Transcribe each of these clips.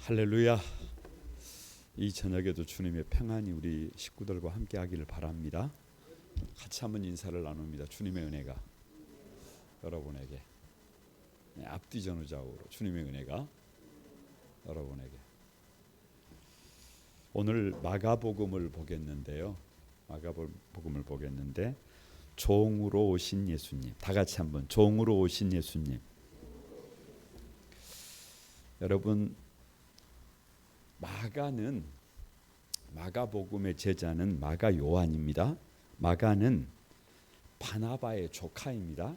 할렐루야. 이 저녁에도 주님의 평안이 우리 식구들과 함께 하기를 바랍니다. 같이 한번 인사를 나눕니다. 주님의 은혜가 여러분에게, 앞뒤 전후좌우로 주님의 은혜가 여러분에게. 오늘 마가복음을 보겠는데요. 마가복음을 보겠는데 종으로 오신 예수님. 다 같이 한번 종으로 오신 예수님. 여러분, 마가복음의 제자는 마가 요한입니다. 마가는 바나바의 조카입니다.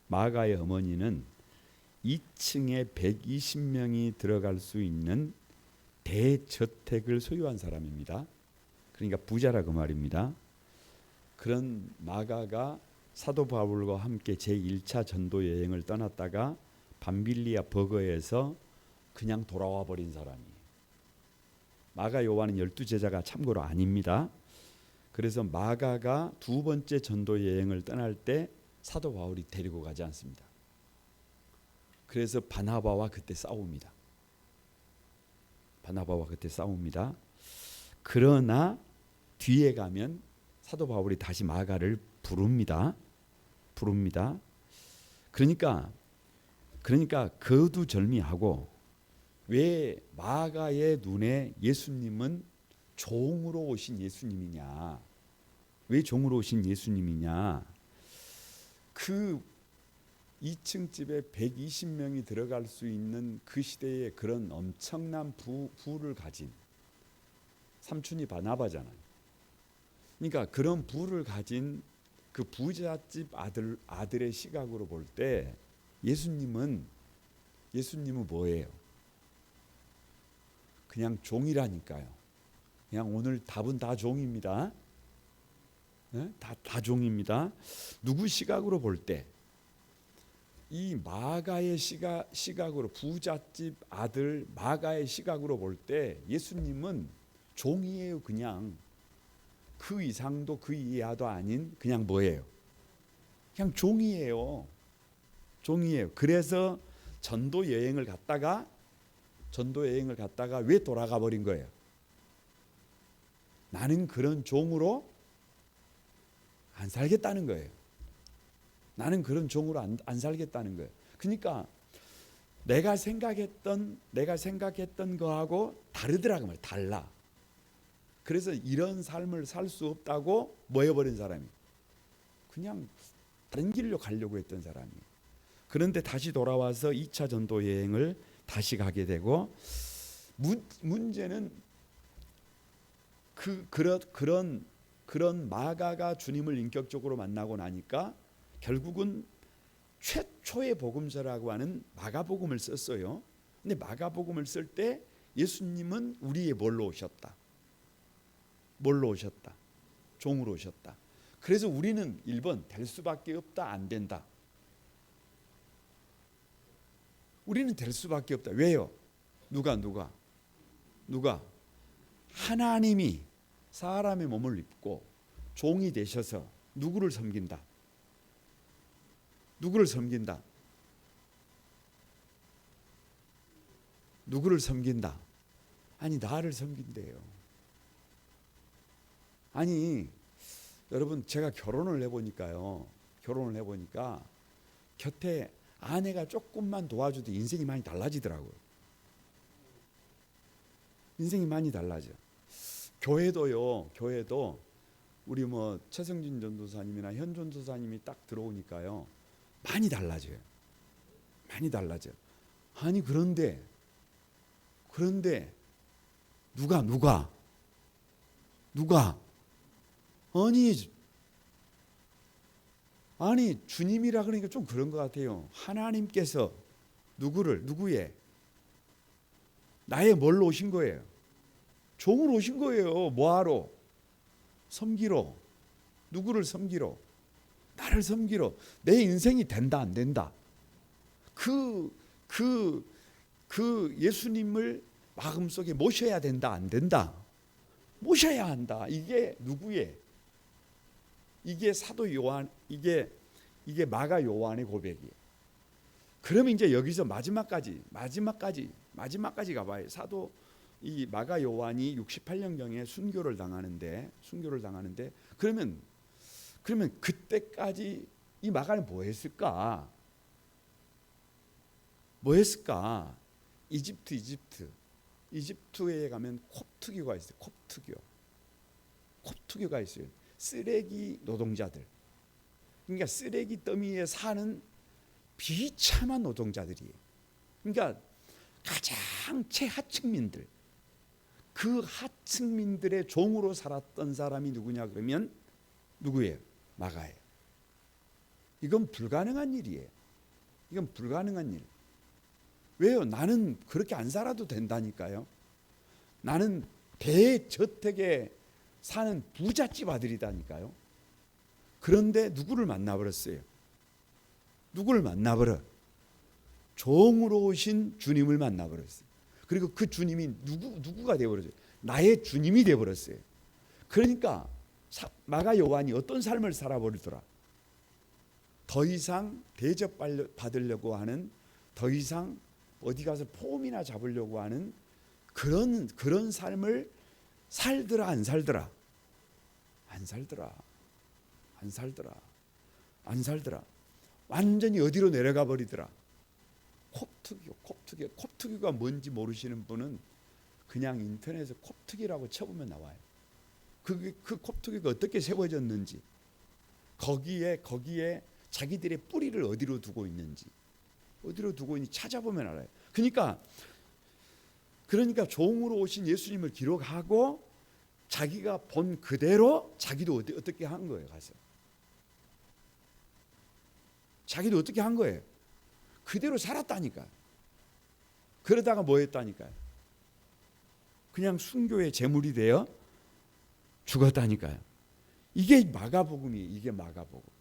마가의 어머니는 2층에 120명이 들어갈 수 있는 대저택을 소유한 사람입니다. 그러니까 부자라 그 말입니다. 그런 마가가 사도 바울과 함께 제1차 전도 여행을 떠났다가 밤빌리아 버거에서 그냥 돌아와 버린 사람이에요. 마가 요한은 12제자가 참고로 아닙니다. 그래서 마가가 두 번째 전도 여행을 떠날 때 사도 바울이 데리고 가지 않습니다. 그래서 바나바와 그때 싸웁니다. 그러나 뒤에 가면 사도 바울이 다시 마가를 부릅니다. 그러니까 거두절미하고, 왜 마가의 눈에 예수님은 종으로 오신 예수님이냐? 왜 종으로 오신 예수님이냐? 그 2층 집에 120명이 들어갈 수 있는 그 시대에 그런 엄청난 부를 가진 삼촌이 바나바잖아요. 그러니까 그런 부를 가진 그 부잣집 아들의 시각으로 볼 때 예수님은 뭐예요? 그냥 종이라니까요. 그냥 오늘 답은 다 종입니다. 다 종입니다. 누구 시각으로 볼 때? 이 마가의 시각으로, 부잣집 아들 마가의 시각으로 볼 때 예수님은 종이에요. 그냥 그 이상도 그 이하도 아닌 그냥 뭐예요? 그냥 종이에요. 그래서 전도 여행을 갔다가 왜 돌아가 버린 거예요? 나는 그런 종으로 안 살겠다는 거예요. 안 살겠다는 거예요. 그러니까 내가 생각했던 거하고 다르더라고 말이에요. 달라. 그래서 이런 삶을 살 수 없다고 뭐 해버린 사람이, 그냥 다른 길로 가려고 했던 사람이에요. 그런데 다시 돌아와서 2차 전도 여행을 다시 가게 되고, 문제는 그런 마가가 주님을 인격적으로 만나고 나니까 결국은 최초의 복음서라고 하는 마가복음을 썼어요. 근데 마가복음을 쓸 때 예수님은 우리의 뭘로 오셨다? 종으로 오셨다. 그래서 우리는 1번 될 수밖에 없다, 안 된다. 우리는 될 수밖에 없다. 왜요? 누가? 하나님이 사람의 몸을 입고 종이 되셔서 누구를 섬긴다? 아니, 나를 섬긴대요. 아니, 여러분, 제가 결혼을 해보니까 곁에 아내가 조금만 도와줘도 인생이 많이 달라지더라고요. 교회도 우리 최성진 전도사님이나 현 전도사님이 딱 들어오니까요, 많이 달라져요. 아니, 그런데 누가 아니 주님이라 그러니까 좀 그런 것 같아요. 하나님께서 누구의 나의 뭘로 오신 거예요? 종으로 오신 거예요. 뭐하러? 섬기러. 누구를 섬기러? 나를 섬기러. 내 인생이 된다, 안 된다? 그 예수님을 마음속에 모셔야 된다, 안 된다? 모셔야 한다. 이게 누구의? 이게 사도 요한, 이게 마가 요한의 고백이에요. 그러면 이제 여기서 마지막까지 가봐요. 사도 이 마가 요한이 68년경에 순교를 당하는데 그러면 그때까지 이 마가는 뭐 했을까? 이집트에 가면 콥트교가 있어요. 콥트교가 있어요. 쓰레기 노동자들. 그러니까 쓰레기 더미에 사는 비참한 노동자들이에요. 그러니까 가장 최하층민들, 그 하층민들의 종으로 살았던 사람이 누구냐 그러면 누구예요? 마가예요. 이건 불가능한 일이에요. 이건 불가능한 일. 왜요? 나는 그렇게 안 살아도 된다니까요. 나는 대저택에 사는 부잣집 아들이다니까요. 그런데 누구를 만나버렸어요? 종으로 오신 주님을 만나버렸어요. 그리고 그 주님이 누구가 되어버렸어요? 나의 주님이 되어버렸어요. 그러니까 마가 요한이 어떤 삶을 살아버리더라? 더 이상 대접받으려고 하는, 더 이상 어디 가서 폼이나 잡으려고 하는 그런 삶을 살더라 안 살더라? 안 살더라. 완전히 어디로 내려가 버리더라? 콥트교가 뭔지 모르시는 분은 그냥 인터넷에 콥트기라고 쳐보면 나와요. 그 콥트교가 어떻게 세워졌는지, 거기에 자기들의 뿌리를 어디로 두고 있는지 찾아보면 알아요. 그러니까 종으로 오신 예수님을 기록하고 자기가 본 그대로 자기도 어떻게 한 거예요. 가서 자기도 어떻게 한 거예요. 그대로 살았다니까. 그러다가 뭐 했다니까요. 그냥 순교의 제물이 되어 죽었다니까요. 이게 마가복음이에요.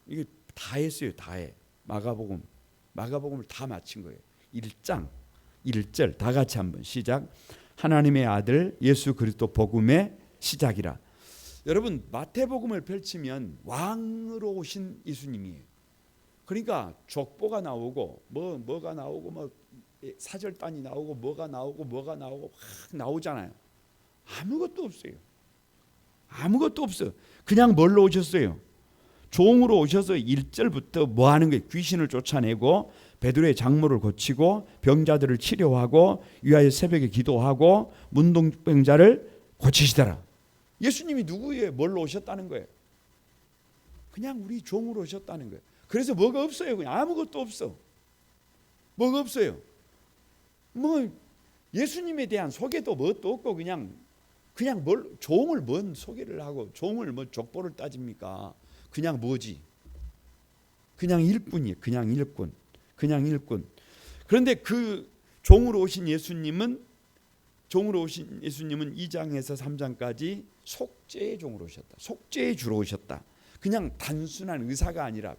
이게 다 했어요. 다 해. 마가복음을 다 마친 거예요. 1장 1절 다 같이 한번 시작. 하나님의 아들 예수 그리스도 복음의 시작이라. 여러분 마태복음을 펼치면 왕으로 오신 예수님이에요. 그러니까 족보가 나오고 뭐가 나오고 뭐 사절단이 나오고 뭐가 나오고 막 나오잖아요. 아무것도 없어요. 그냥 뭘로 오셨어요? 종으로 오셔서 1절부터 뭐 하는 거예요? 귀신을 쫓아내고 베드로의 장모를 고치고 병자들을 치료하고 위하여 새벽에 기도하고 문둥병자를 고치시더라. 예수님이 누구예요? 뭘로 오셨다는 거예요? 그냥 우리 종으로 오셨다는 거예요. 그래서 뭐가 없어요. 그냥 아무것도 없어. 뭐가 없어요. 뭐 예수님에 대한 소개도 뭣도 없고 그냥 종을 뭔 소개를 하고 종을 뭐 족보를 따집니까? 그냥 뭐지? 그냥 일꾼이에요. 그냥 일꾼. 그런데 그 종으로 오신 예수님은 2장에서 3장까지 속죄의 종으로 오셨다. 속죄의 주로 오셨다. 그냥 단순한 의사가 아니라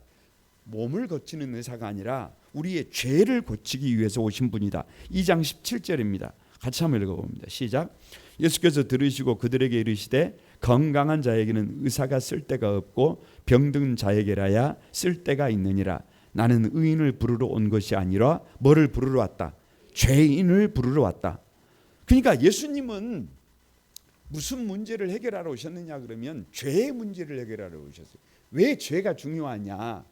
몸을 고치는 의사가 아니라 우리의 죄를 고치기 위해서 오신 분이다. 2장 17절입니다. 같이 한번 읽어봅니다. 시작. 예수께서 들으시고 그들에게 이르시되 건강한 자에게는 의사가 쓸데가 없고 병든 자에게라야 쓸데가 있느니라. 나는 의인을 부르러 온 것이 아니라 뭐를 부르러 왔다? 죄인을 부르러 왔다. 그러니까 예수님은 무슨 문제를 해결하러 오셨느냐 그러면 죄의 문제를 해결하러 오셨어요. 왜 죄가 중요하냐?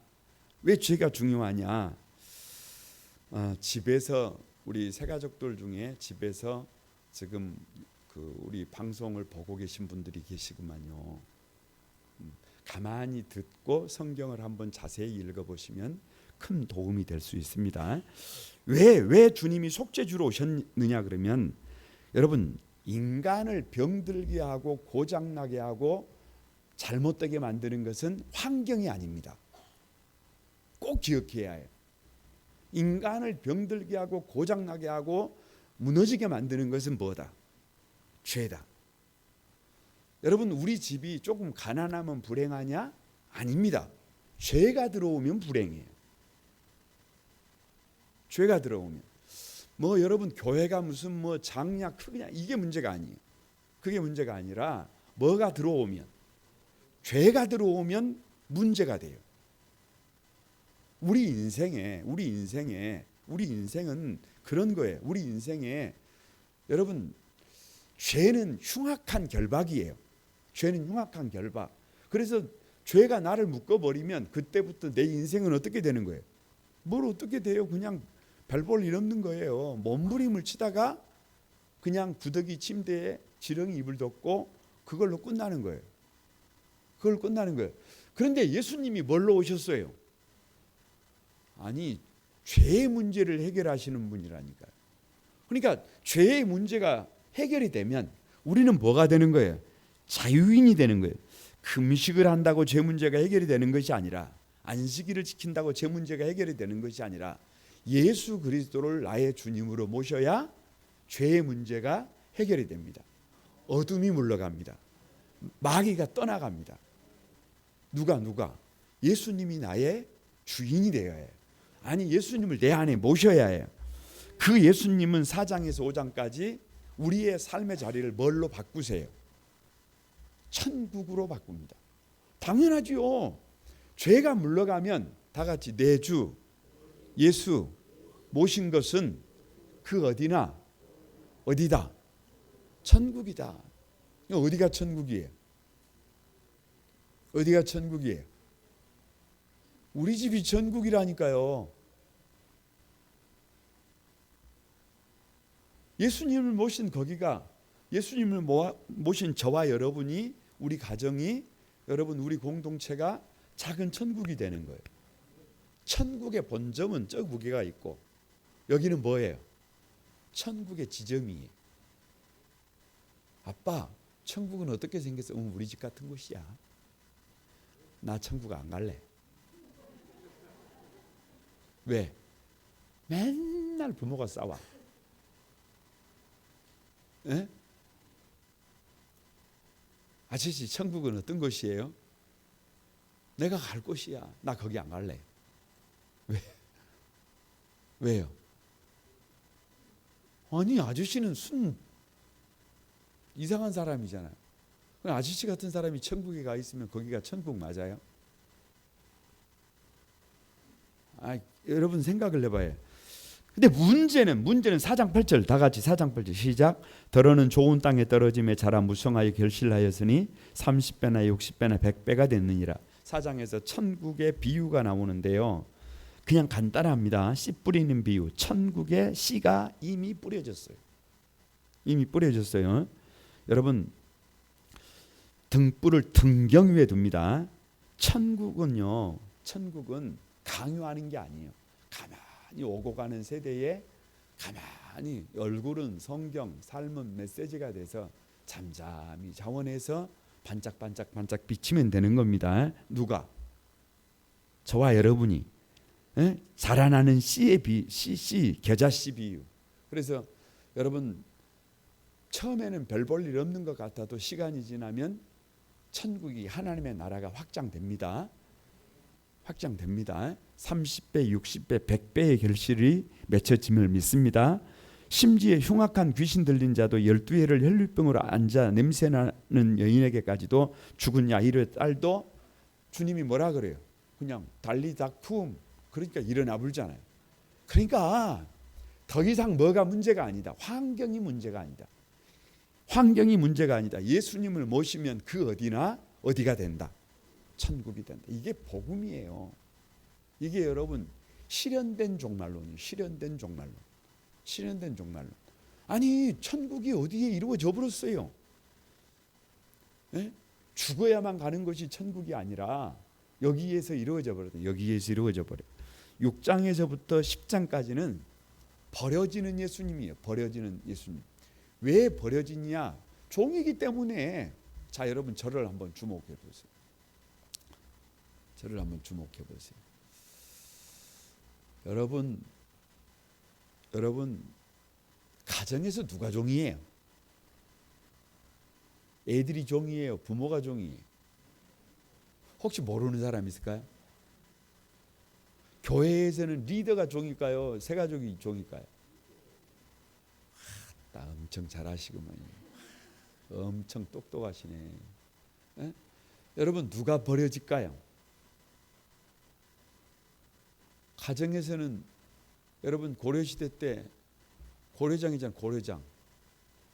집에서 우리 새가족들 중에 집에서 지금 우리 방송을 보고 계신 분들이 계시구만요. 가만히 듣고 성경을 한번 자세히 읽어보시면 큰 도움이 될 수 있습니다. 왜 주님이 속죄주로 오셨느냐 그러면 여러분 인간을 병들게 하고 고장나게 하고 잘못되게 만드는 것은 환경이 아닙니다. 꼭 기억해야 해요. 인간을 병들게 하고 고장나게 하고 무너지게 만드는 것은 뭐다? 죄다. 여러분 우리 집이 조금 가난하면 불행하냐? 아닙니다. 죄가 들어오면 불행해요. 죄가 들어오면 여러분 교회가 무슨 장냐 크냐 이게 문제가 아니에요. 그게 문제가 아니라 뭐가 들어오면 죄가 들어오면 문제가 돼요. 우리 인생에 우리 인생은 그런 거예요. 우리 인생에 여러분 죄는 흉악한 결박이에요. 죄는 흉악한 결박. 그래서 죄가 나를 묶어버리면 그때부터 내 인생은 어떻게 되는 거예요? 뭘 어떻게 돼요? 그냥 별 볼 일 없는 거예요. 몸부림을 치다가 그냥 구더기 침대에 지렁이 이불 덮고 그걸로 끝나는 거예요. 그걸 끝나는 거예요. 그런데 예수님이 뭘로 오셨어요? 아니, 죄의 문제를 해결하시는 분이라니까요. 그러니까 죄의 문제가 해결이 되면 우리는 뭐가 되는 거예요? 자유인이 되는 거예요. 금식을 한다고 죄 문제가 해결이 되는 것이 아니라, 안식일을 지킨다고 죄 문제가 해결이 되는 것이 아니라, 예수 그리스도를 나의 주님으로 모셔야 죄의 문제가 해결이 됩니다. 어둠이 물러갑니다. 마귀가 떠나갑니다. 누가? 예수님이 나의 주인이 되어야 해요. 아니, 예수님을 내 안에 모셔야 해요. 그 예수님은 4장에서 5장까지 우리의 삶의 자리를 뭘로 바꾸세요? 천국으로 바꿉니다. 당연하지요. 죄가 물러가면 다 같이 내 주 예수 모신 것은 그 어디나 어디다? 천국이다. 어디가 천국이에요? 어디가 천국이에요? 우리 집이 천국이라니까요. 예수님을 모신 거기가, 예수님을 모신 저와 여러분이, 우리 가정이, 여러분 우리 공동체가 작은 천국이 되는 거예요. 천국의 본점은 저 무게가 있고 여기는 뭐예요? 천국의 지점이에요. 아빠, 천국은 어떻게 생겼어? 우리 집 같은 곳이야. 나 천국 안 갈래. 왜? 맨날 부모가 싸워. 에? 아저씨, 천국은 어떤 곳이에요? 내가 갈 곳이야. 나 거기 안 갈래. 왜? 왜요? 아니, 아저씨는 순 이상한 사람이잖아요. 아저씨 같은 사람이 천국에 가 있으면 거기가 천국 맞아요? 여러분 생각을 해봐요. 근데 문제는 4장 8절, 다 같이 4장 8절 시작. 더러는 좋은 땅에 떨어짐에 자라 무성하여 결실하였으니 30배나 60배나 100배가 됐느니라. 4장에서 천국의 비유가 나오는데요. 그냥 간단합니다. 씨 뿌리는 비유. 천국에 씨가 이미 뿌려졌어요. 이미 뿌려졌어요. 여러분, 등불을 등경 위에 둡니다. 천국은 강요하는 게 아니에요. 가만히 오고 가는 세대에 가만히 얼굴은 성경, 삶은 메시지가 돼서 잠잠히 자원해서 반짝반짝 비치면 되는 겁니다. 누가? 저와 여러분이. 자라나는 씨의 씨 겨자씨 비유. 그래서 여러분, 처음에는 별 볼 일 없는 것 같아도 시간이 지나면 천국이, 하나님의 나라가 확장됩니다. 30배, 60배, 100배의 결실이 맺혀짐을 믿습니다. 심지어 흉악한 귀신 들린 자도 12회를 혈류병으로 앉아 냄새나는 여인에게까지도 죽은 야이르의 딸도 주님이 뭐라 그래요? 그냥 달리다쿰, 그러니까 일어나 불잖아요. 그러니까 더 이상 뭐가 문제가 아니다. 환경이 문제가 아니다. 환경이 문제가 아니다. 예수님을 모시면 그 어디나 어디가 된다. 천국이 된다. 이게 복음이에요. 이게 여러분 실현된 종말론이에요. 실현된 종말론. 아니, 천국이 어디에 이루어져 버렸어요. 죽어야만 가는 것이 천국이 아니라 여기에서 이루어져 버렸다. 여기에서 이루어져 버려. 6장에서부터 10장까지는 버려지는 예수님이에요. 버려지는 예수님. 왜 버려지냐? 종이기 때문에. 자, 여러분 저를 한번 주목해 보세요. 여러분 가정에서 누가 종이에요? 애들이 종이에요? 부모가 종이에요? 혹시 모르는 사람 있을까요? 교회에서는 리더가 종일까요? 새가족이 종일까요? 나 엄청 잘하시구만. 엄청 똑똑하시네. 여러분, 누가 버려질까요? 가정에서는 여러분 고려시대 때 고려장이잖아요. 고려장.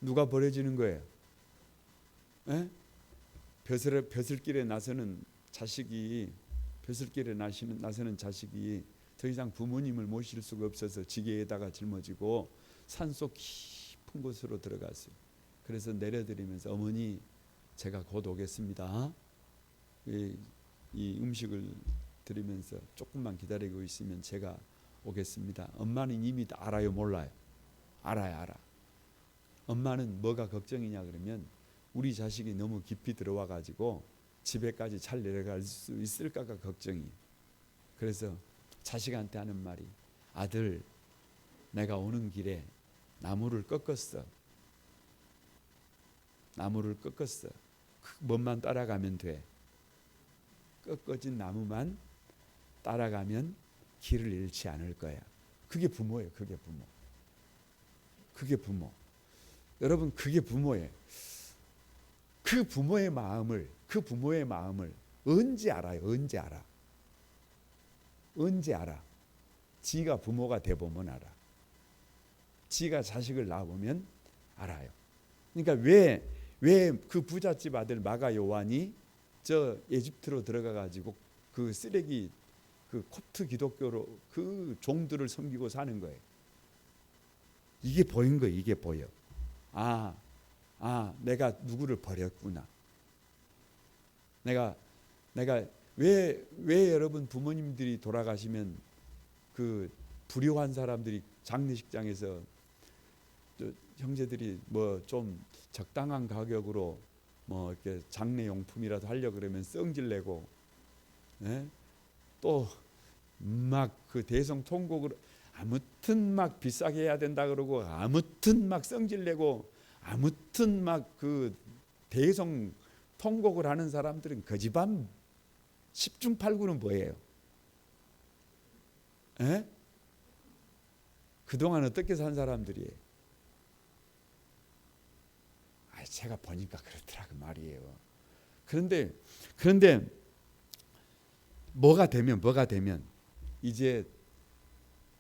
누가 버려지는 거예요? 에? 벼슬길에 나서는 자식이 나서는 자식이 더 이상 부모님을 모실 수가 없어서 지게에다가 짊어지고 산속 깊은 곳으로 들어갔어요. 그래서 내려드리면서 어머니 제가 곧 오겠습니다. 이 음식을 드리면서 조금만 기다리고 있으면 제가 오겠습니다. 엄마는 이미 다 알아요, 몰라요? 알아. 엄마는 뭐가 걱정이냐 그러면 우리 자식이 너무 깊이 들어와 가지고 집에까지 잘 내려갈 수 있을까가 걱정이. 그래서 자식한테 하는 말이 아들 내가 오는 길에 나무를 꺾었어. 뭔만 따라가면 돼. 꺾어진 나무만 따라가면 길을 잃지 않을 거야. 그게 부모예요. 그게 부모. 여러분 그게 부모예요. 그 부모의 마음을 언제 알아요? 언제 알아? 지가 부모가 돼보면 알아. 지가 자식을 낳아보면 알아요. 그러니까 왜 그 부잣집 아들 마가 요한이 저 에집트로 들어가 가지고 그 쓰레기 그 콥트 기독교로 그 종들을 섬기고 사는 거예요. 이게 보인 거예요. 이게 보여. 내가 누구를 버렸구나. 내가 왜 여러분 부모님들이 돌아가시면 그 불효한 사람들이 장례식장에서 형제들이 뭐 좀 적당한 가격으로 뭐 이렇게 장례 용품이라도 하려 그러면 성질내고, 또 막 그 대성통곡을 아무튼 막 비싸게 해야 된다 그러고 아무튼 막 성질내고 아무튼 막 그 대성 통곡을 하는 사람들은 그 집안 10중 8구는 뭐예요? 그동안 어떻게 산 사람들이에요? 제가 보니까 그렇더라고 말이에요. 그런데 뭐가 되면 이제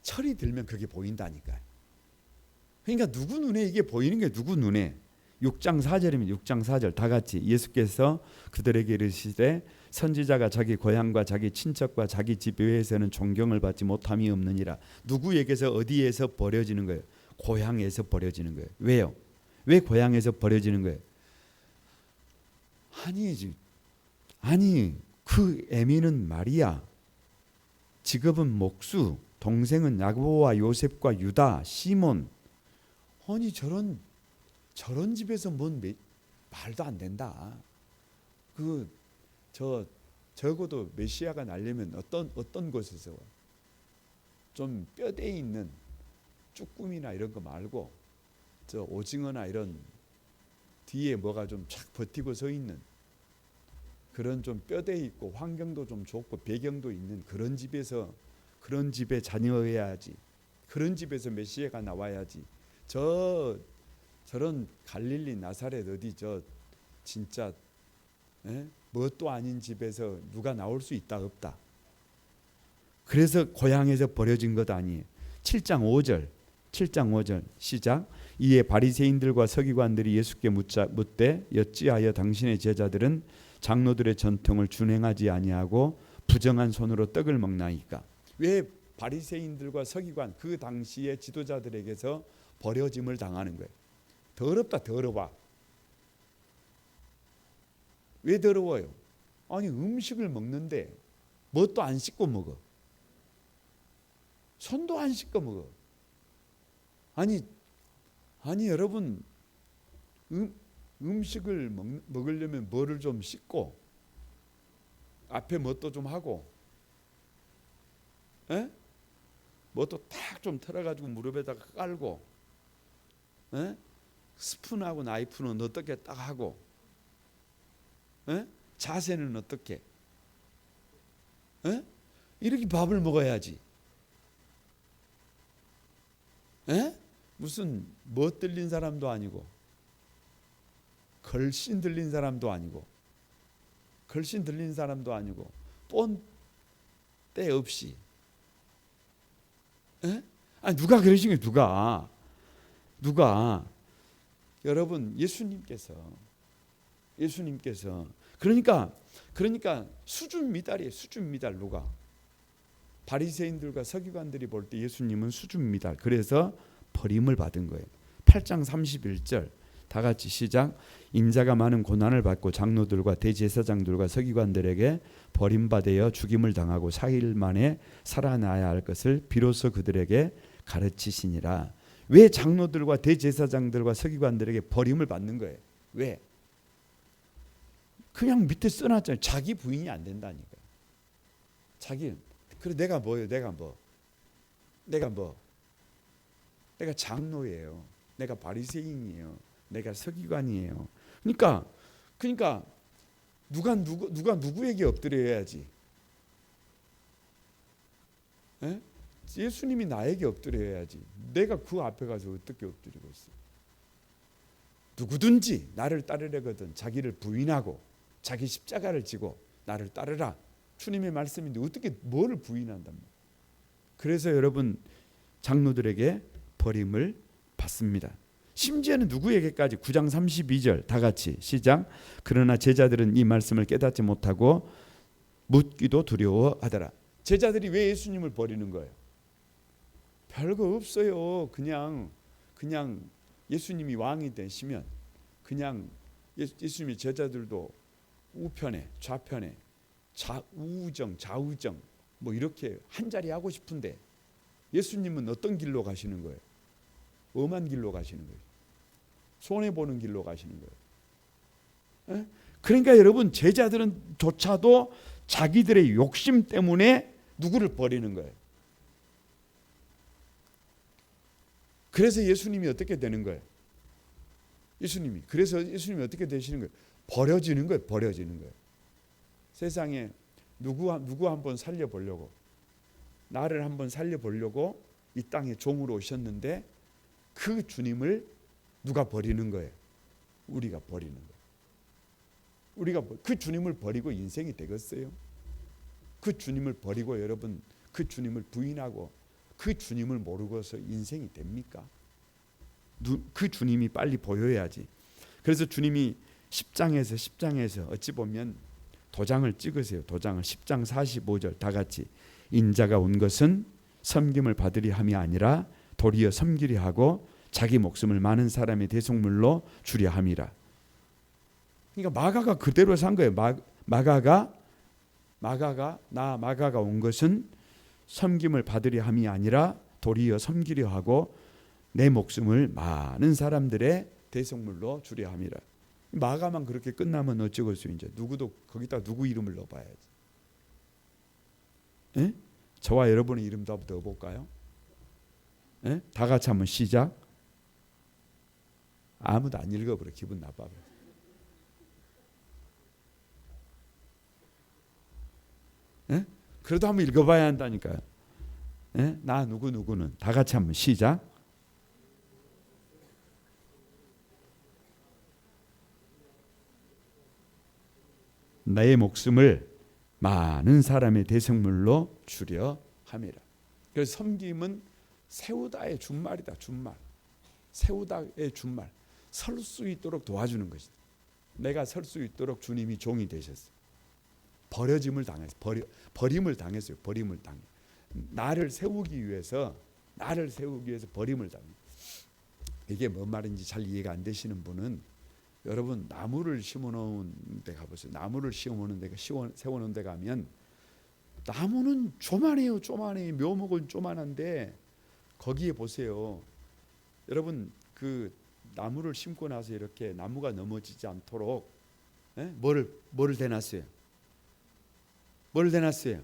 철이 들면 그게 보인다니까요. 그러니까 누구 눈에 이게 보이는 게 누구 눈에 6장 4절이면 6장 4절 다 같이 예수께서 그들에게 이르시되 선지자가 자기 고향과 자기 친척과 자기 집 외에서는 존경을 받지 못함이 없느니라. 누구에게서 어디에서 버려지는 거예요? 고향에서 버려지는 거예요. 왜요? 왜 고향에서 버려지는 거예요? 아니 그 애미는 마리아, 직업은 목수, 동생은 야고보와 요셉과 유다, 시몬. 아니 저런 집에서 뭔 말도 안 된다. 적어도 메시아가 나려면 어떤 곳에서 좀 뼈대 있는 쭈꾸미나 이런 거 말고 저 오징어나 이런 뒤에 뭐가 좀 착 버티고 서 있는 그런 좀 뼈대 있고 환경도 좀 좋고 배경도 있는 그런 집에 자녀여야지. 그런 집에서 메시아가 나와야지. 저런 갈릴리 나사렛 어디 진짜 뭣도 아닌 집에서 누가 나올 수 있다 없다. 그래서 고향에서 버려진 것 아니에요. 7장 5절 시작. 이에 바리새인들과 서기관들이 예수께 묻되 어찌하여 당신의 제자들은 장로들의 전통을 준행하지 아니하고 부정한 손으로 떡을 먹나이까. 왜 바리새인들과 서기관 그 당시의 지도자들에게서 버려짐을 당하는 거예요? 더러워. 왜 더러워요? 아니 음식을 먹는데 뭣도 안 씻고 먹어. 손도 안 씻고 먹어. 아니 여러분 음식을 먹으려면 뭐를 좀 씻고 앞에 뭣도 좀 하고 뭣도 탁 좀 털어가지고 무릎에다가 깔고 스푼하고 나이프는 어떻게 딱 하고 자세는 어떻게 이렇게 밥을 먹어야지. 무슨 뭐 들린 사람도 아니고 걸신 들린 사람도 아니고 뻔 때 없이 아니 누가 그러신 거예요? 누가 여러분 예수님께서 그러니까 수준 미달이에요. 수준 미달. 누가 바리새인들과 서기관들이 볼 때 예수님은 수준 미달. 그래서 버림을 받은 거예요. 8장 31절 다 같이 시작. 인자가 많은 고난을 받고 장로들과 대제사장들과 서기관들에게 버림받아 죽임을 당하고 4일 만에 살아나야 할 것을 비로소 그들에게 가르치시니라. 왜 장로들과 대제사장들과 서기관들에게 버림을 받는 거예요? 왜? 그냥 밑에 써놨잖아요. 자기 부인이 안 된다니까. 그래 내가 뭐예요? 내가 장로예요. 내가 바리새인이에요. 내가 서기관이에요. 그러니까 누가 누구에게 엎드려야지? 에? 예수님이 나에게 엎드려야지. 내가 그 앞에 가서 어떻게 엎드리고 있어? 누구든지 나를 따르려거든 자기를 부인하고 자기 십자가를 지고 나를 따르라. 주님의 말씀인데 어떻게 뭐를 부인한단 말이에요. 그래서 여러분 장로들에게 버림을 받습니다. 심지어는 누구에게까지 9장 32절 다 같이 시작. 그러나 제자들은 이 말씀을 깨닫지 못하고 묻기도 두려워하더라. 제자들이 왜 예수님을 버리는 거예요? 별거 없어요. 그냥 예수님이 왕이 되시면 그냥 예수님의 제자들도 우편에 좌편에 우정 좌우정 뭐 이렇게 한 자리 하고 싶은데 예수님은 어떤 길로 가시는 거예요? 엄한 길로 가시는 거예요. 손해 보는 길로 가시는 거예요. 그러니까 여러분 제자들은 조차도 자기들의 욕심 때문에 누구를 버리는 거예요. 그래서 예수님이 어떻게 되는 거예요? 그래서 예수님이 어떻게 되시는 거예요? 버려지는 거예요. 세상에 누구 한번 살려보려고 나를 한번 살려보려고 이 땅에 종으로 오셨는데 그 주님을 누가 버리는 거예요? 우리가 버리는 거예요. 그 주님을 버리고 인생이 되겠어요? 그 주님을 버리고 여러분 그 주님을 부인하고 그 주님을 모르고서 인생이 됩니까? 그 주님이 빨리 보여야지. 그래서 주님이 10장에서 어찌 보면 도장을 찍으세요. 도장을 10장 45절 다 같이 인자가 온 것은 섬김을 받으리 함이 아니라 도리어 섬기려 하고 자기 목숨을 많은 사람의 대속물로 주려 함이라. 그러니까 마가가 그대로 산 거예요. 마가가 온 것은 섬김을 받으려 함이 아니라 도리어 섬기려 하고 내 목숨을 많은 사람들의 대속물로 주려 함이라. 마가만 그렇게 끝나면 어쩌겠어요. 이제 누구도 거기다 누구 이름을 넣어봐야지. 에? 저와 여러분의 이름도 한번 넣어볼까요? 에? 다 같이 한번 시작. 아무도 안 읽어버려. 기분 나빠버려. 에? 그래도 한번 읽어봐야 한다니까요. 에? 나 누구는 다 같이 한번 시작. 나의 목숨을 많은 사람의 대성물로 주려 함이라. 그래서 섬김은 세우다의 준말이다. 준말. 세우다의 준말. 설 수 있도록 도와주는 것이다. 내가 설 수 있도록 주님이 종이 되셨어요. 버림을 당했어요. 버림을 당해. 나를 세우기 위해서 버림을 당해. 이게 뭔 말인지 잘 이해가 안 되시는 분은 여러분 나무를 심어놓은 데 가보세요. 나무를 심어놓은 데가 세워놓은 데 가면 나무는 조만해요. 묘목은 조만한데 거기에 보세요. 여러분 그 나무를 심고 나서 이렇게 나무가 넘어지지 않도록 뭐를 대놨어요? 뭘 대놨어요?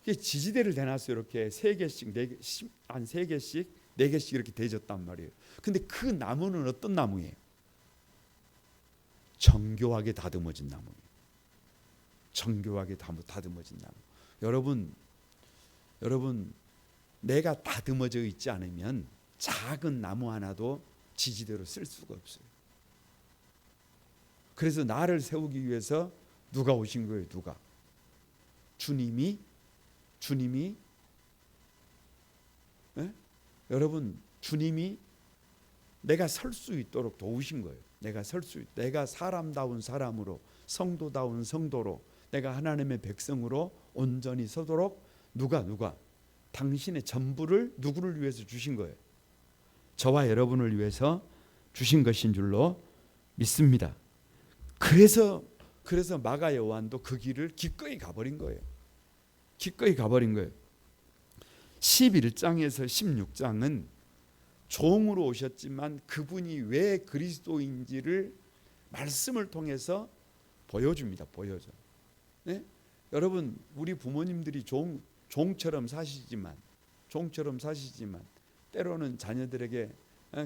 이게 지지대를 대놨어요. 이렇게 3개씩, 4개씩, 한 3개씩, 4개씩 이렇게 대졌단 말이에요. 근데 그 나무는 어떤 나무예요? 정교하게 다듬어진 나무예요. 정교하게 다듬어진 나무. 여러분 내가 다듬어져 있지 않으면 작은 나무 하나도 지지대로 쓸 수가 없어요. 그래서 나를 세우기 위해서 누가 오신 거예요? 누가? 주님이 예? 여러분 주님이 내가 설 수 있도록 도우신 거예요. 내가 사람다운 사람으로, 성도다운 성도로, 내가 하나님의 백성으로 온전히 서도록 누가 당신의 전부를 누구를 위해서 주신 거예요? 저와 여러분을 위해서 주신 것인 줄로 믿습니다. 그래서 마가 요한도 그 길을 기꺼이 가버린 거예요. 11장에서 16장은 종으로 오셨지만 그분이 왜 그리스도인지를 말씀을 통해서 보여줍니다. 네? 여러분 우리 부모님들이 종처럼 사시지만 때로는 자녀들에게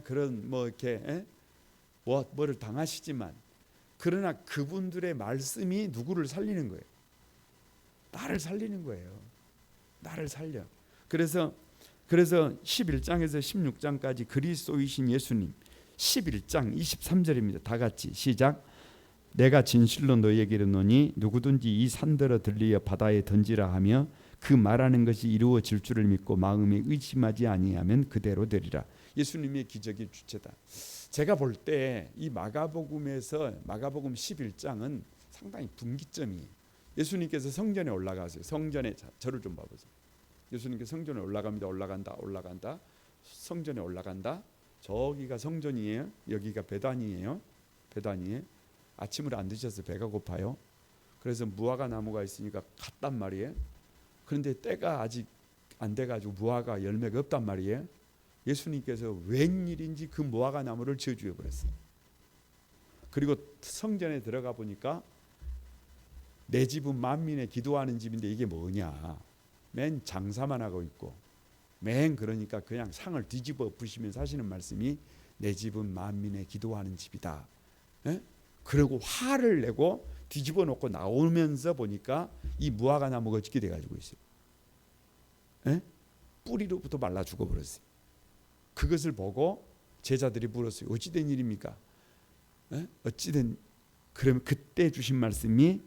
그런 이렇게 뭐를 당하시지만, 그러나 그분들의 말씀이 누구를 살리는 거예요? 나를 살리는 거예요. 나를 살려. 그래서 11장에서 16장까지 그리스도이신 예수님, 11장 23절입니다. 다 같이 시작. 내가 진실로 너희에게 이르노니 누구든지 이 산들어 들리어 바다에 던지라 하며 그 말하는 것이 이루어질 줄을 믿고 마음에 의심하지 아니하면 그대로 되리라. 예수님의 기적의 주체다. 제가 볼 때 이 마가복음 11장은 상당히 분기점이에요. 예수님께서 성전에 올라가세요. 성전에 저를 좀 봐보세요. 예수님께서 성전에 올라간다. 성전에 올라간다. 저기가 성전이에요. 여기가 베다니예요. 아침을 안 드셔서 배가 고파요. 그래서 무화과 나무가 있으니까 갔단 말이에요. 그런데 때가 아직 안 돼가지고 무화과 열매가 없단 말이에요. 예수님께서 웬일인지 그 무화과 나무를 저주해 버렸어요. 그리고 성전에 들어가 보니까 내 집은 만민의 기도하는 집인데 이게 뭐냐? 맨 장사만 하고 있고 그러니까 그냥 상을 뒤집어 엎으시면 사시는 말씀이 내 집은 만민의 기도하는 집이다. 에? 그리고 화를 내고 뒤집어 놓고 나오면서 보니까 이 무화과 나무가 어떻게 돼가지고 있어요? 에? 뿌리로부터 말라 죽어버렸어요. 그것을 보고 제자들이 물었어요. 어찌된 일입니까? 그러면 그때 주신 말씀이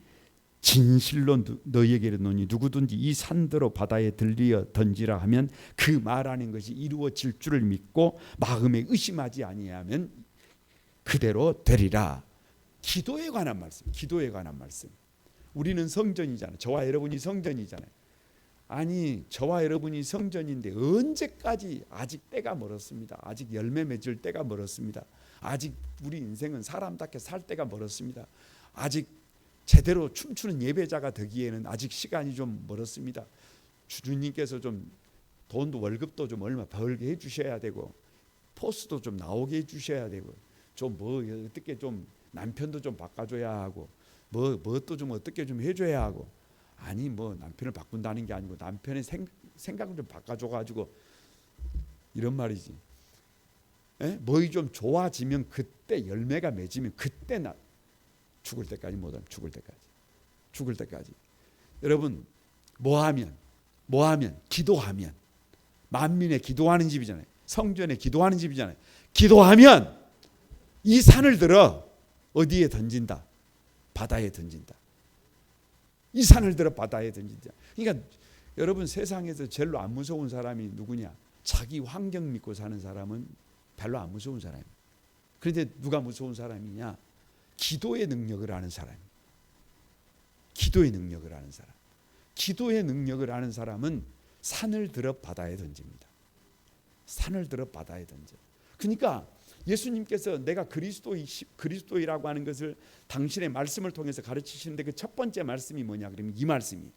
진실로 너희에게 이르노니 누구든지 이 산더러 바다에 들리어 던지라 하면 그 말하는 것이 이루어질 줄을 믿고 마음에 의심하지 아니하면 그대로 되리라. 기도에 관한 말씀. 우리는 성전이잖아요. 저와 여러분이 성전이잖아요. 아니 저와 여러분이 성전인데 언제까지? 아직 때가 멀었습니다. 아직 열매 맺을 때가 멀었습니다. 아직 우리 인생은 사람답게 살 때가 멀었습니다. 아직 제대로 춤추는 예배자가 되기에는 아직 시간이 좀 멀었습니다. 주님께서 좀 돈도 월급도 좀 얼마 벌게 해주셔야 되고 포스도 좀 나오게 해주셔야 되고 좀 어떻게 좀 남편도 좀 바꿔줘야 하고 또 좀 어떻게 좀 해줘야 하고, 아니 남편을 바꾼다는 게 아니고 남편의 생각을 좀 바꿔줘가지고 이런 말이지. 뭐이 좀 좋아지면 그때 열매가 맺으면 그때 나 죽을 때까지 못하면 죽을 때까지. 여러분 뭐하면 기도하면, 만민의 기도하는 집이잖아요. 성전에 기도하는 집이잖아요. 기도하면 이 산을 들어 어디에 던진다? 바다에 던진다. 이 산을 들어 바다에 던진다. 그러니까 여러분 세상에서 제일 안 무서운 사람이 누구냐? 자기 환경 믿고 사는 사람은 별로 안 무서운 사람이에요. 그런데 누가 무서운 사람이냐? 기도의 능력을 아는 사람. 기도의 능력을 아는 사람은 산을 들어 바다에 던집니다. 그러니까 예수님께서 내가 그리스도이라고 하는 것을 당신의 말씀을 통해서 가르치시는데 그 첫 번째 말씀이 뭐냐? 그러면 이 말씀이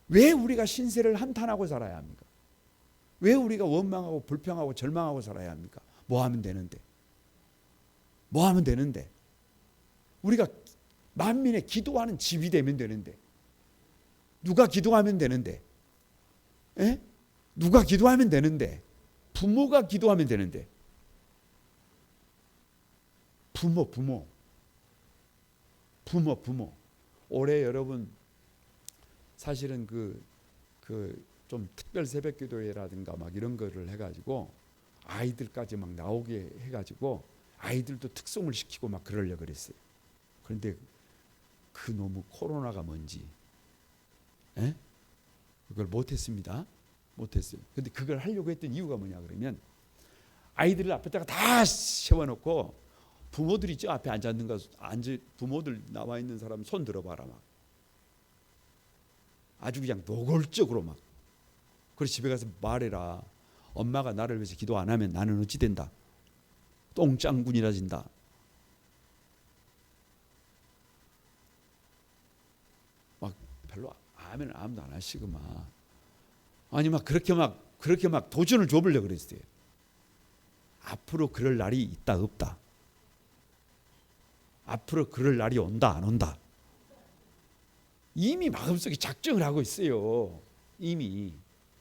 왜 우리가 신세를 한탄하고 살아야 합니까? 왜 우리가 원망하고 불평하고 절망하고 살아야 합니까? 뭐 하면 되는데? 우리가 만민의 기도하는 집이 되면 되는데, 누가 기도하면 되는데, 누가 기도하면 되는데, 부모가 기도하면 되는데, 부모. 올해 여러분 사실은 그 좀 특별 새벽 기도회라든가 막 이런 거를 해가지고 아이들까지 막 나오게 해가지고 아이들도 특송을 시키고 막 그러려고 그랬어요. 그런데 그 너무 코로나가 뭔지 그걸 못했습니다. 못했어요. 근데 그걸 하려고 했던 이유가 뭐냐 그러면 아이들을 앞에다가 다 세워놓고 부모들이 저 앞에 앉았는가 부모들 나와 있는 사람 손 들어봐라 막 아주 그냥 노골적으로 막 그래서 집에 가서 말해라. 엄마가 나를 위해서 기도 안 하면 나는 어찌 된다. 똥짱군이라진다. 막 별로 아멘 아무도 안 하시고 막 아니 막 그렇게 막 도전을 줘보려고 그랬어요. 앞으로 그럴 날이 있다 없다. 앞으로 그럴 날이 온다 안 온다. 이미 마음속에 작정을 하고 있어요. 이미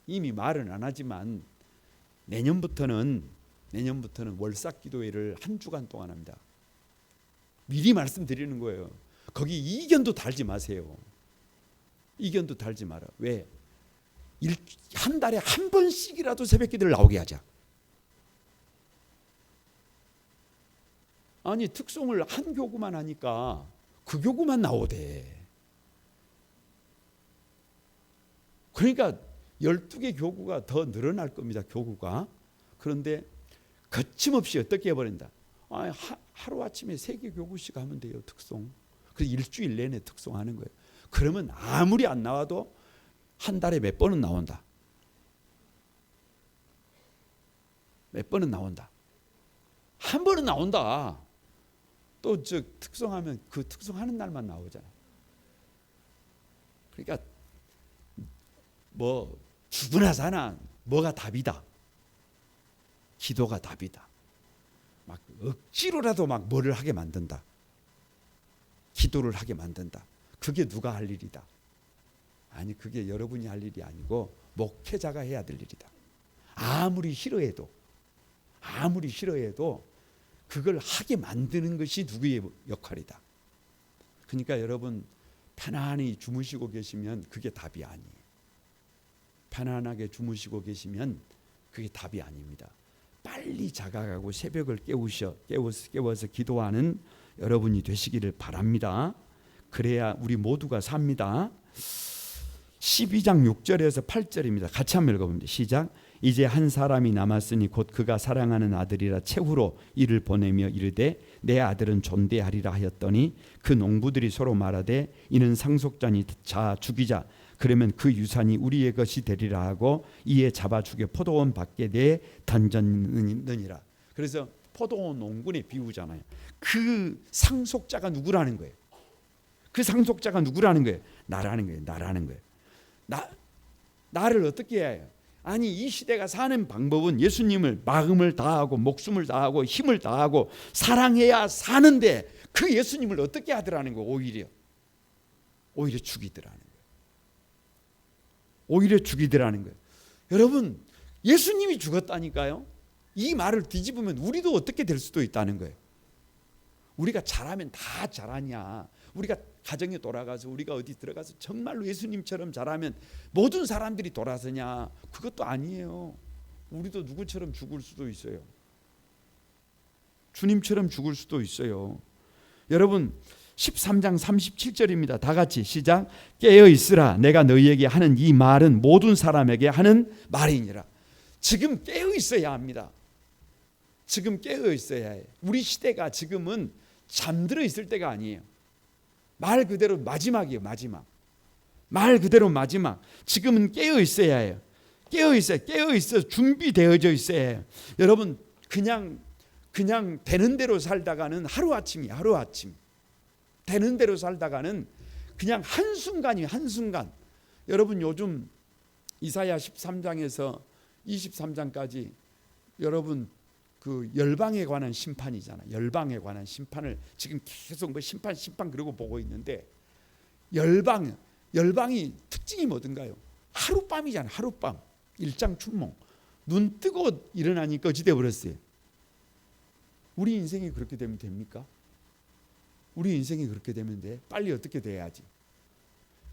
말은 안 하지만 내년부터는 월삭 기도회를 한 주간 동안 합니다. 미리 말씀드리는 거예요. 거기 이견도 달지 마세요. 이견도 달지 마라. 왜? 한 달에 한 번씩이라도 새벽 기도를 나오게 하자. 아니 특송을 한 교구만 하니까 그 교구만 나오대. 그러니까 12개 교구가 더 늘어날 겁니다. 교구가. 그런데 거침없이 어떻게 해버린다. 하루아침에 3개 교구씩 하면 돼요. 특송. 그래서 일주일 내내 특송하는 거예요. 그러면 아무리 안 나와도 한 달에 몇 번은 나온다. 몇 번은 나온다. 한 번은 나온다. 또 저 특송하면 그 특송하는 날만 나오잖아. 그러니까 뭐 죽으나 사나 뭐가 답이다. 기도가 답이다. 막 억지로라도 막 뭐를 하게 만든다. 기도를 하게 만든다. 그게 누가 할 일이다. 아니 그게 여러분이 할 일이 아니고 목회자가 해야 될 일이다. 아무리 싫어해도 그걸 하게 만드는 것이 누구의 역할이다. 그러니까 여러분 편안히 주무시고 계시면 그게 답이 아니에요. 편안하게 주무시고 계시면 그게 답이 아닙니다. 빨리 자각하고 새벽을 깨워서 기도하는 여러분이 되시기를 바랍니다. 그래야 우리 모두가 삽니다. 12장 6절에서 8절입니다. 같이 한번 읽어봅니다. 시작. 이제 한 사람이 남았으니 곧 그가 사랑하는 아들이라 최후로 이를 보내며 이르되 내 아들은 존대하리라 하였더니 그 농부들이 서로 말하되 이는 상속자니 자 죽이자. 그러면 그 유산이 우리의 것이 되리라 하고 이에 잡아 죽여 포도원 밖에 내 던졌느니라. 그래서 포도원 농군의 비유잖아요. 그 상속자가 누구라는 거예요. 그 상속자가 누구라는 거예요. 나라는 거예요. 나를 어떻게 해요? 아니 이 시대가 사는 방법은 예수님을 마음을 다하고 목숨을 다하고 힘을 다하고 사랑해야 사는데 그 예수님을 어떻게 하더라는 거예요. 오히려 죽이더라는 거예요. 오히려 죽이더라는 거예요. 여러분 예수님이 죽었다니까요. 이 말을 뒤집으면 우리도 어떻게 될 수도 있다는 거예요. 우리가 잘하면 다 잘하냐. 우리가 가정에 돌아가서 우리가 어디 들어가서 정말로 예수님처럼 잘하면 모든 사람들이 돌아서냐. 그것도 아니에요. 우리도 누구처럼 죽을 수도 있어요. 주님처럼 죽을 수도 있어요. 여러분 13장 37절입니다. 다 같이 시작. 깨어 있으라. 내가 너희에게 하는 이 말은 모든 사람에게 하는 말이니라. 지금 깨어 있어야 합니다. 지금 깨어 있어야 해요. 우리 시대가 지금은 잠들어 있을 때가 아니에요. 말 그대로 마지막이에요. 말 그대로 마지막. 지금은 깨어 있어야 해요. 깨어 있어 준비되어져 있어야 해요. 여러분 그냥 되는 대로 살다가는 하루아침이에요. 하루아침. 되는 대로 살다가는 그냥 한순간이에요. 한순간. 여러분 요즘 이사야 13장에서 23장까지 여러분 그 열방에 관한 심판이잖아. 열방에 관한 심판을 지금 계속 뭐 심판 그러고 보고 있는데 열방이 특징이 뭐든가요? 하룻밤이잖아. 하룻밤. 일장춘몽. 눈 뜨고 일어나니까 어찌 되어버렸어요. 우리 인생이 그렇게 되면 됩니까? 우리 인생이 그렇게 되면 돼. 빨리 어떻게 돼야지.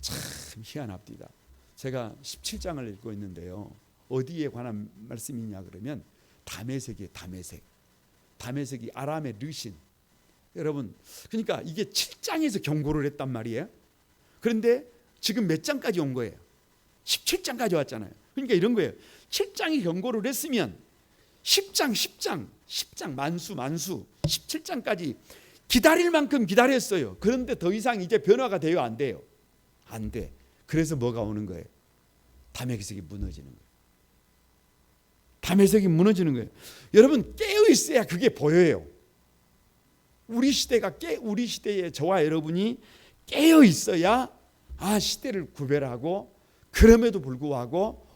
참 희한합니다. 제가 17장을 읽고 있는데요. 어디에 관한 말씀이냐 그러면 다메섹이에요. 다메섹이 아람의 르신. 여러분 그러니까 이게 7장에서 경고를 했단 말이에요. 그런데 지금 몇 장까지 온 거예요? 17장까지 왔잖아요. 그러니까 이런 거예요. 7장이 경고를 했으면 10장 만수 17장까지 기다릴 만큼 기다렸어요. 그런데 더 이상 이제 변화가 돼요, 안 돼요? 안 돼. 그래서 뭐가 오는 거예요? 다메섹이 무너지는 거예요. 다메섹이 무너지는 거예요. 여러분 깨어 있어야 그게 보여요. 우리 시대에 저와 여러분이 깨어 있어야 시대를 구별하고, 그럼에도 불구하고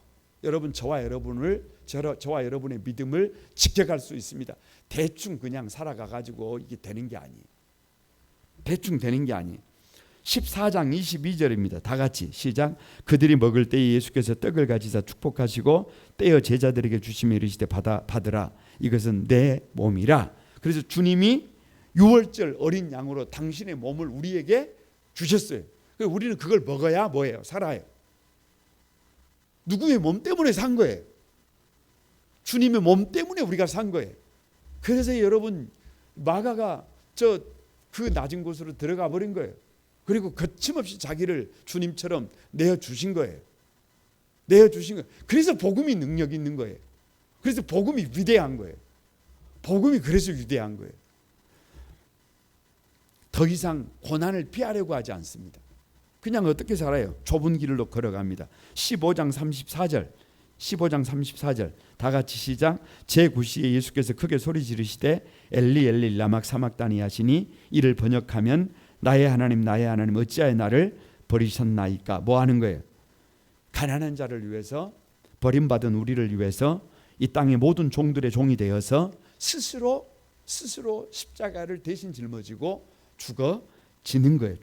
여러분 저와 여러분의 믿음을 지켜갈 수 있습니다. 대충 그냥 살아가 가지고 이게 되는 게 아니에요. 대충 되는 게 아니에요. 14장 22절입니다. 다 같이 시작. 그들이 먹을 때에 예수께서 떡을 가지사 축복하시고 떼어 제자들에게 주시며 이르시되 받으라, 이것은 내 몸이라. 그래서 주님이 유월절 어린 양으로 당신의 몸을 우리에게 주셨어요. 그래서 우리는 그걸 먹어야 뭐예요? 살아요. 누구의 몸 때문에 산 거예요? 주님의 몸 때문에 우리가 산 거예요. 그래서 여러분 마가가 그 낮은 곳으로 들어가 버린 거예요. 그리고 거침없이 자기를 주님처럼 내어주신 거예요. 그래서 복음이 능력 있는 거예요. 그래서 복음이 위대한 거예요. 복음이 그래서 위대한 거예요. 더 이상 고난을 피하려고 하지 않습니다. 그냥 어떻게 살아요? 좁은 길로 걸어갑니다. 15장 34절 다 같이 시작. 제9시에 예수께서 크게 소리 지르시되 엘리 엘리 라막 사막다니 하시니, 이를 번역하면 나의 하나님 어찌하여 나를 버리셨나이까. 뭐 하는 거예요? 가난한 자를 위해서, 버림받은 우리를 위해서 이 땅의 모든 종들의 종이 되어서 스스로 십자가를 대신 짊어지고 죽어지는 거예요.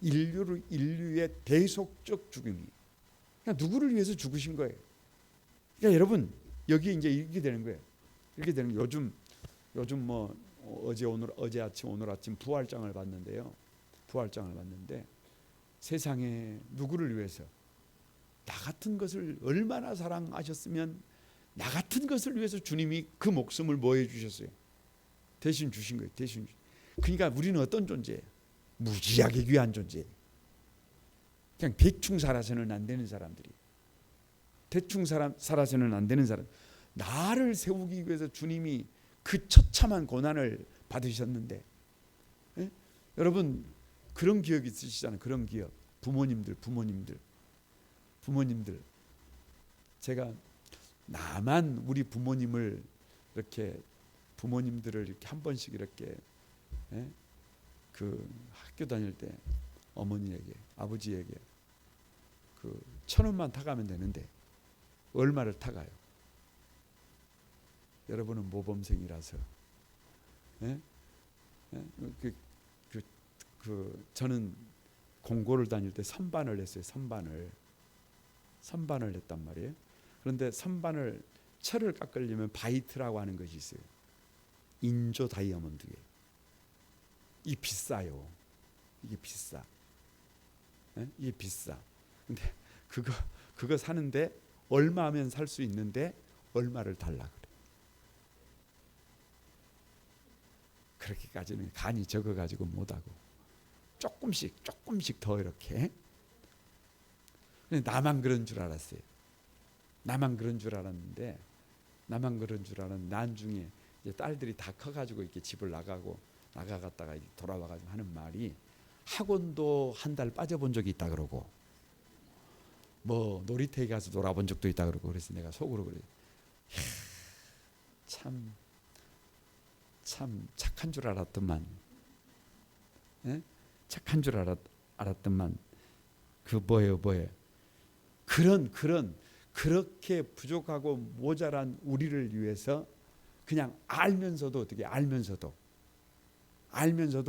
인류의 대속적 죽음이. 그러니까 누구를 위해서 죽으신 거예요? 그러니까 여러분 여기 이제 이렇게 되는 거예요. 이렇게 되는 거예요. 요즘 뭐 어제 아침 오늘 아침 부활장을 봤는데 세상에 누구를 위해서, 나 같은 것을 얼마나 사랑하셨으면 나 같은 것을 위해서 주님이 그 목숨을 뭐 해주셨어요? 대신 주신 거예요. 그러니까 우리는 어떤 존재예요? 무지하게 귀한 존재예요. 그냥 대충 살아서는 안 되는 사람들이. 살아서는 안 되는 사람. 나를 세우기 위해서 주님이 그 처참한 고난을 받으셨는데, 여러분 그런 기억 있으시잖아요. 그런 기억. 부모님들. 제가 나만 우리 부모님들을 이렇게 한 번씩 이렇게 그 학교 다닐 때 어머니에게, 아버지에게 그 1,000원만 타가면 되는데 얼마를 타가요? 여러분은 모범생이라서. 저는 공고를 다닐 때 선반을 했어요. 선반을 했단 말이에요. 그런데 선반을 철을 깎으려면 바이트라고 하는 것이 있어요. 인조 다이아몬드에. 이게 비싸요. 이게 비싸. 근데 그거 사는데 얼마 하면 살 수 있는데 얼마를 달라 그래. 그렇게까지는 간이 적어가지고 못하고 조금씩 더 이렇게. 나만 그런 줄 알았어요. 나만 그런 줄 알았는데 나중에 이제 딸들이 다 커가지고 이렇게 집을 나가갔다가 돌아와가지고 하는 말이, 학원도 한 달 빠져본 적이 있다 그러고, 뭐 놀이터에 가서 놀아본 적도 있다 그러고. 그래서 내가 속으로 그래. 참 착한 줄 알았더만. 착한 줄 알았더만. 그 뭐예요? 그렇게 부족하고 모자란 우리를 위해서 그냥 알면서도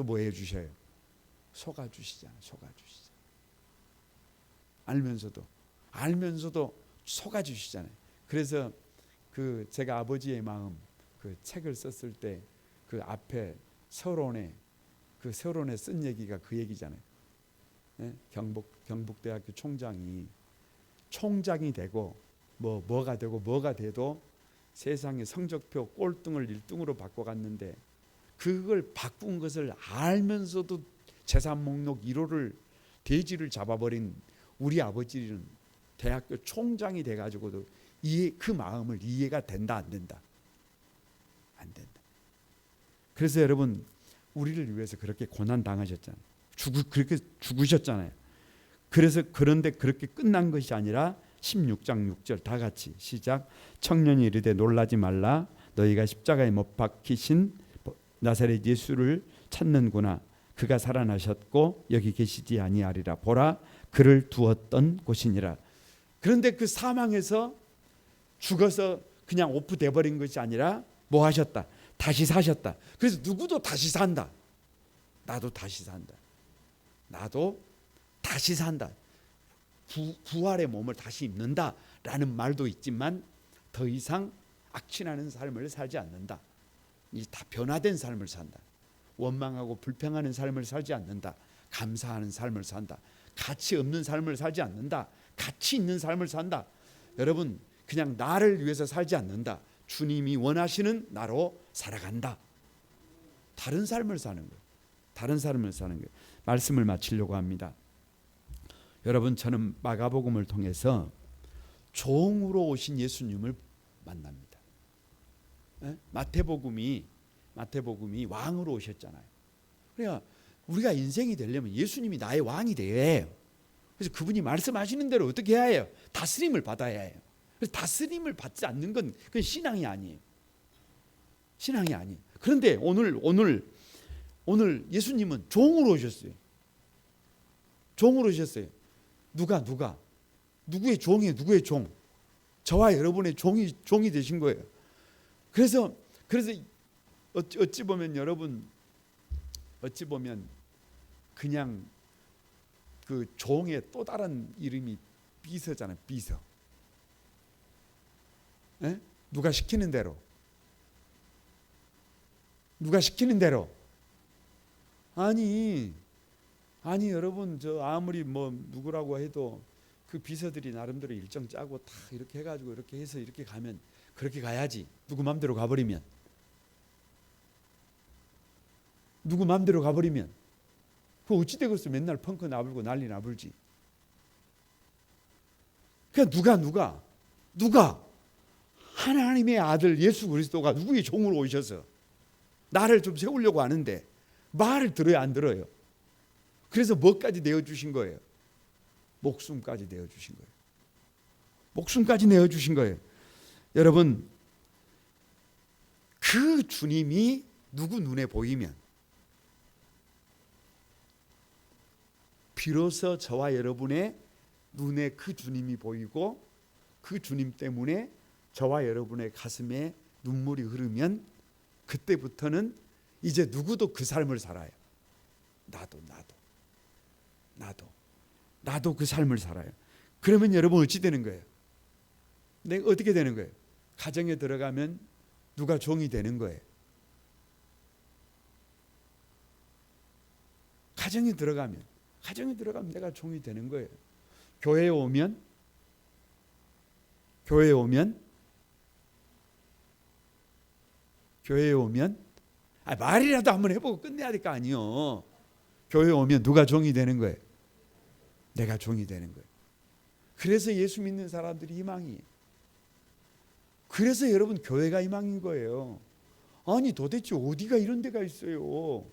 뭐 해주셔요? 속아주시잖아요. 알면서도 속아주시잖아요. 그래서 제가 아버지의 마음 그 책을 썼을 때 그 앞에 서론에 쓴 얘기가 그 얘기잖아요. 경북대학교 총장이 되고 뭐가 돼도 세상의 성적표 꼴등을 1등으로 바꿔갔는데, 그걸 바꾼 것을 알면서도 재산 목록 1호를 돼지를 잡아버린 우리 아버지는 대학교 총장이 돼가지고도 그 마음을 이해가 된다 안 된다? 안 된다. 그래서 여러분 우리를 위해서 그렇게 고난 당하셨잖아요. 그렇게 죽으셨잖아요. 그래서 그런데 그렇게 끝난 것이 아니라 16장 6절 다 같이 시작. 청년이 이르되 놀라지 말라. 너희가 십자가에 못 박히신 나사렛 예수를 찾는구나. 그가 살아나셨고 여기 계시지 아니하리라. 보라 그를 두었던 곳이니라. 그런데 그 사망에서 죽어서 그냥 오프돼 버린 것이 아니라 뭐 하셨다? 다시 사셨다. 그래서 누구도 다시 산다. 나도 다시 산다. 나도 다시 산다. 부활의 몸을 다시 입는다라는 말도 있지만 더 이상 악취나는 삶을 살지 않는다. 이 다 변화된 삶을 산다. 원망하고 불평하는 삶을 살지 않는다. 감사하는 삶을 산다. 가치 없는 삶을 살지 않는다. 가치 있는 삶을 산다. 여러분 그냥 나를 위해서 살지 않는다. 주님이 원하시는 나로 살아간다. 다른 삶을 사는 거예요. 다른 삶을 사는 거예요. 말씀을 마치려고 합니다. 여러분 저는 마가복음을 통해서 종으로 오신 예수님을 만납니다. 마태복음이 왕으로 오셨잖아요. 그러니까 우리가 인생이 되려면 예수님이 나의 왕이 되어야 해요. 그래서 그분이 말씀하시는 대로 어떻게 해야 해요? 다스림을 받아야 해요. 그래서 다스림을 받지 않는 건 그건 신앙이 아니에요. 신앙이 아니에요. 그런데 오늘 예수님은 종으로 오셨어요. 종으로 오셨어요. 누구의 종이에요? 누구의 종? 저와 여러분의 종이 되신 거예요. 그래서 어찌 보면 여러분 그냥 그 종의 또 다른 이름이 비서잖아요. 비서. 에? 누가 시키는 대로. 아니 여러분 저 아무리 뭐 누구라고 해도 그 비서들이 나름대로 일정 짜고 다 이렇게 해가지고 이렇게 해서 이렇게 가면 그렇게 가야지. 누구 맘대로 가버리면 그 어찌 되겠어. 맨날 펑크 나불고 난리 나불지. 그러니까 누가 하나님의 아들 예수 그리스도가 누구의 종으로 오셔서 나를 좀 세우려고 하는데 말을 들어요 안 들어요? 그래서 뭐까지 내어주신 거예요? 목숨까지 내어주신 거예요. 여러분 그 주님이 누구 눈에 보이면 비로소 저와 여러분의 눈에 그 주님이 보이고 그 주님 때문에 저와 여러분의 가슴에 눈물이 흐르면 그때부터는 이제 누구도 그 삶을 살아요. 나도 그 삶을 살아요. 그러면 여러분 어찌 되는 거예요? 내가 어떻게 되는 거예요? 가정에 들어가면 누가 종이 되는 거예요. 가정에 들어가면 내가 종이 되는 거예요. 교회에 오면 말이라도 한번 해보고 끝내야 될 거 아니요. 교회에 오면 누가 종이 되는 거예요? 내가 종이 되는 거예요. 그래서 예수 믿는 사람들이 희망이에요. 그래서 여러분 교회가 희망인 거예요. 아니 도대체 어디가 이런 데가 있어요?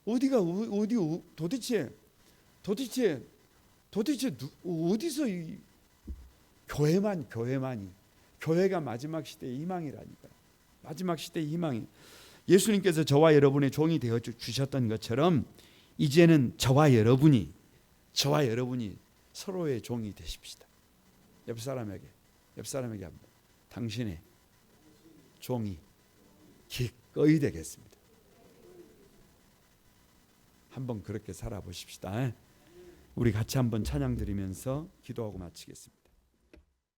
도대체 어디서 이 교회가 마지막 시대의 희망이라니까. 마지막 시대의 희망이. 예수님께서 저와 여러분의 종이 되어 주셨던 것처럼 이제는 저와 여러분이 서로의 종이 되십시다. 옆 사람에게 한번 당신의 종이 기꺼이 되겠습니다. 한번 그렇게 살아보십시다. 우리 같이 한번 찬양 드리면서 기도하고 마치겠습니다.